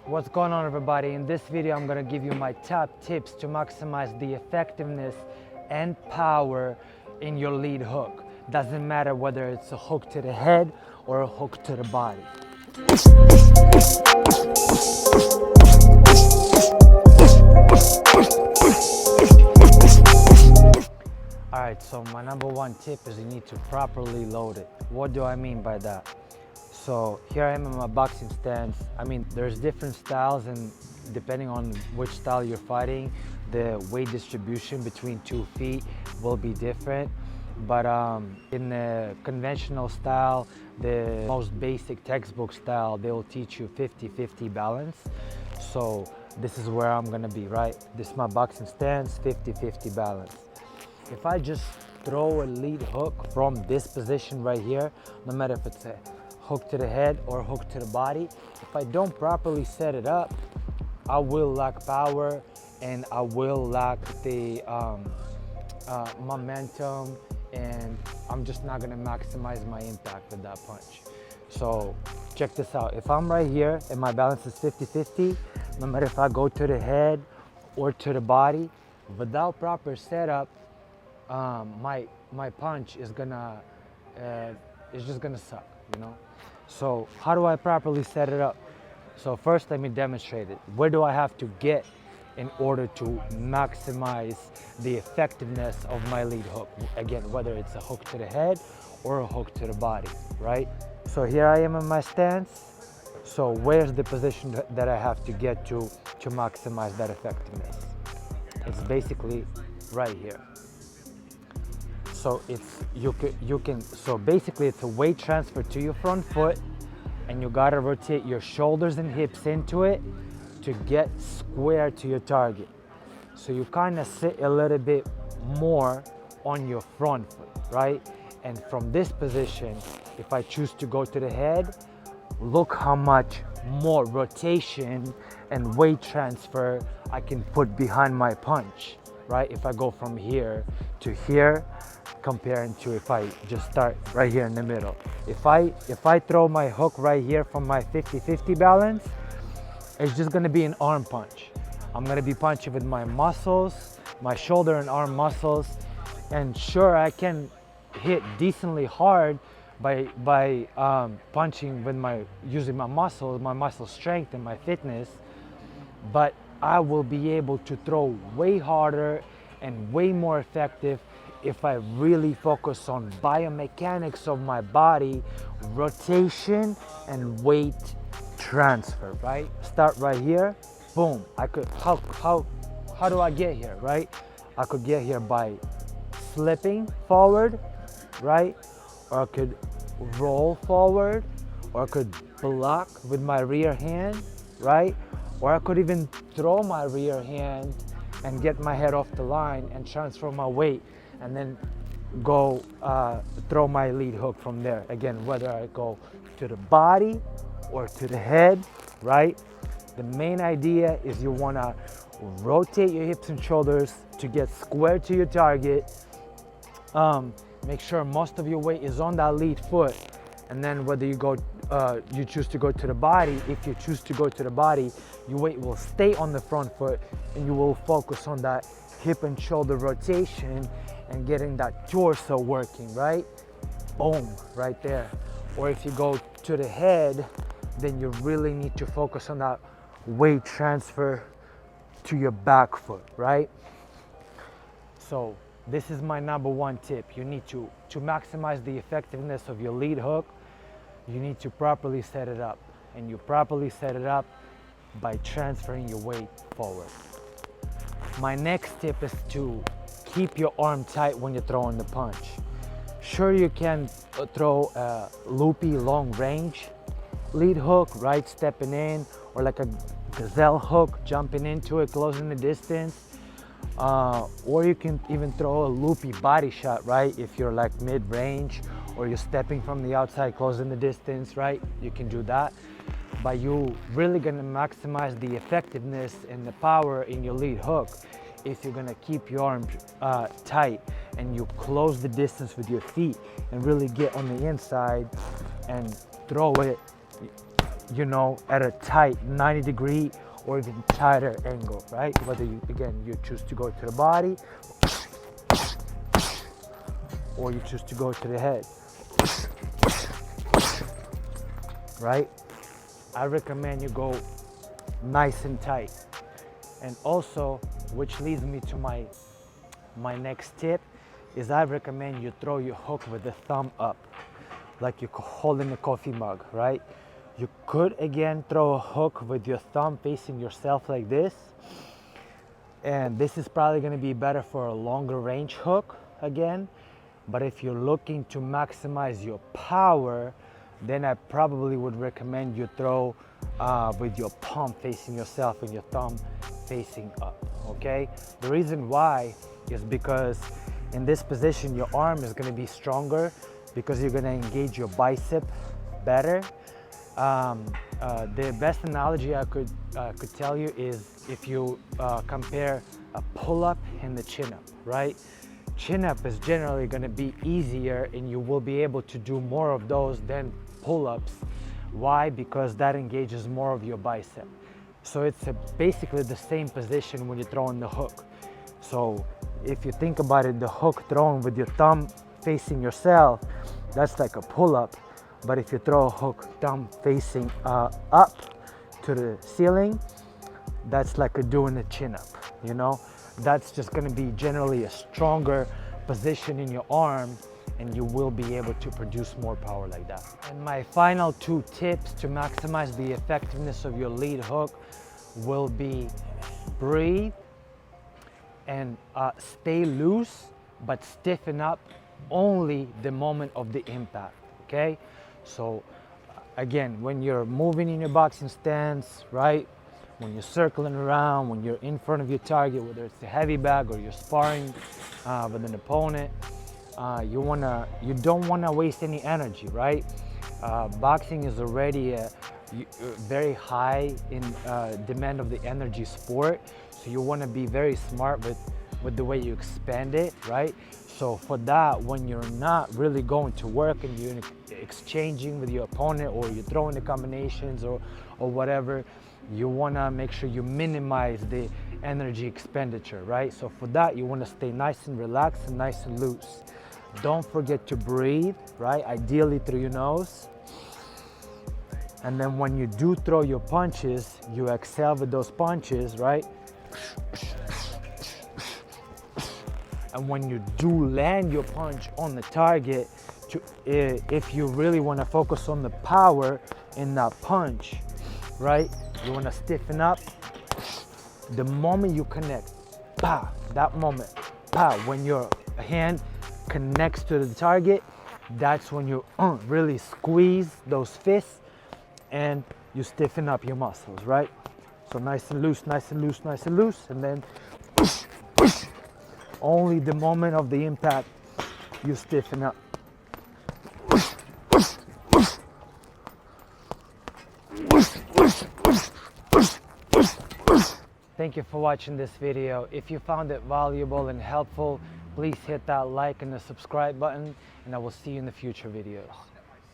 What's going on, everybody? In this video I'm going to give you my top tips to maximize the effectiveness and power in your lead hook. Doesn't matter whether it's a hook to the head or a hook to the body. Alright, so my number one tip is you need to properly load it. What do I mean by that? So here I am in my boxing stance. I mean, there's different styles, and depending on which style you're fighting, the weight distribution between 2 feet will be different. But in the conventional style, the most basic textbook style, they will teach you 50-50 balance. So this is where I'm gonna be, right? This is my boxing stance, 50-50 balance. If I just throw a lead hook from this position right here, no matter if it's a hook to the head or hook to the body, if I don't properly set it up, I will lack power and I will lack the momentum, and I'm just not gonna maximize my impact with that punch. So check this out. If I'm right here and my balance is 50-50, no matter if I go to the head or to the body, without proper setup, my punch is gonna it's just gonna suck, you know. So how do I properly set it up? So first, let me demonstrate it. Where do I have to get in order to maximize the effectiveness of my lead hook? Again, whether it's a hook to the head or a hook to the body, right? So here I am in my stance. So where's the position that I have to get to maximize that effectiveness? It's basically right here. So so basically it's a weight transfer to your front foot, and you gotta rotate your shoulders and hips into it to get square to your target. So you kind of sit a little bit more on your front foot, right? And from this position, if I choose to go to the head, look how much more rotation and weight transfer I can put behind my punch, right? If I go from here to here, comparing to if I just start right here in the middle. If I throw my hook right here from my 50-50 balance, it's just gonna be an arm punch. I'm gonna be punching with my muscles, my shoulder and arm muscles, and sure, I can hit decently hard by punching with using my muscle strength and my fitness, but I will be able to throw way harder and way more effective if I really focus on biomechanics of my body, rotation and weight transfer, right? Start right here, boom. How do I get here, right? I could get here by slipping forward, right? Or I could roll forward, or I could block with my rear hand, right? Or I could even throw my rear hand and get my head off the line and transfer my weight, and then go throw my lead hook from there. Again, whether I go to the body or to the head, right? The main idea is you wanna rotate your hips and shoulders to get square to your target. Make sure most of your weight is on that lead foot, and then whether you choose to go to the body, if you choose to go to the body, your weight will stay on the front foot, and you will focus on that hip and shoulder rotation and getting that torso working, right? Boom, right there. Or if you go to the head, then you really need to focus on that weight transfer to your back foot, right? So this is my number one tip. You need to maximize the effectiveness of your lead hook, you need to properly set it up. And you properly set it up by transferring your weight forward. My next tip is to keep your arm tight when you're throwing the punch. Sure, you can throw a loopy long range lead hook, right, stepping in, or like a gazelle hook, jumping into it, closing the distance. Or you can even throw a loopy body shot, right, if you're like mid-range, or you're stepping from the outside, closing the distance, right? You can do that. But you really gonna maximize the effectiveness and the power in your lead hook if you're gonna keep your arms tight and you close the distance with your feet and really get on the inside and throw it you know, at a tight 90-degree or even tighter angle, right? Whether you, again, you choose to go to the body or you choose to go to the head, right? I recommend you go nice and tight. And also, which leads me to my next tip, is I recommend you throw your hook with the thumb up, like you're holding a coffee mug, right? You could again throw a hook with your thumb facing yourself like this, and this is probably going to be better for a longer range hook again. But if you're looking to maximize your power, then I probably would recommend you throw with your palm facing yourself and your thumb facing up, okay? The reason why is because in this position, your arm is gonna be stronger because you're gonna engage your bicep better. The best analogy I could tell you is if you compare a pull-up and the chin-up, right? Chin-up is generally gonna be easier and you will be able to do more of those than pull-ups. Why? Because that engages more of your bicep. So it's basically the same position when you're throwing the hook. So if you think about it, the hook thrown with your thumb facing yourself, that's like a pull-up. But if you throw a hook thumb facing up to the ceiling, that's like doing a chin-up, you know? That's just gonna be generally a stronger position in your arm, and you will be able to produce more power like that. And my final 2 tips to maximize the effectiveness of your lead hook will be breathe and stay loose, but stiffen up only the moment of the impact, okay? So again, when you're moving in your boxing stance, right? When you're circling around, when you're in front of your target, whether it's a heavy bag or you're sparring with an opponent, you don't wanna waste any energy, right? Boxing is already a very high in demand of the energy sport. So you wanna be very smart with the way you expand it, right? So for that, when you're not really going to work and you're exchanging with your opponent or you're throwing the combinations or whatever, you wanna make sure you minimize the energy expenditure, right? So for that, you wanna stay nice and relaxed and nice and loose. Don't forget to breathe, right? Ideally through your nose. And then when you do throw your punches, you exhale with those punches, right? And when you do land your punch on the target, if you really want to focus on the power in that punch, right? You want to stiffen up. The moment you connect, pow, that moment, pow, when your hand connects to the target, that's when you really squeeze those fists and you stiffen up your muscles, right? So nice and loose, nice and loose, nice and loose, and then only the moment of the impact you stiffen up. Thank you for watching this video. If you found it valuable and helpful, please hit that like and the subscribe button, and I will see you in the future videos.